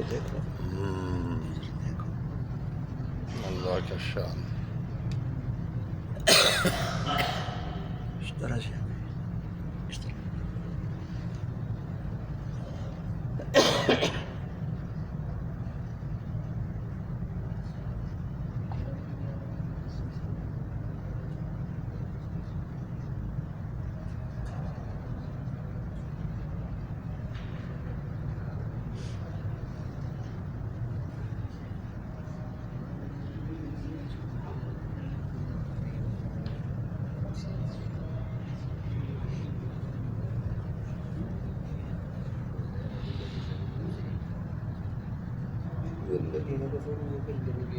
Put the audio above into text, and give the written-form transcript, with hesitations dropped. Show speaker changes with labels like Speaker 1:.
Speaker 1: देखो देखो
Speaker 2: अल्लाह का शान
Speaker 1: इस तरह से इस तरह
Speaker 3: والذين كفروا يكذبون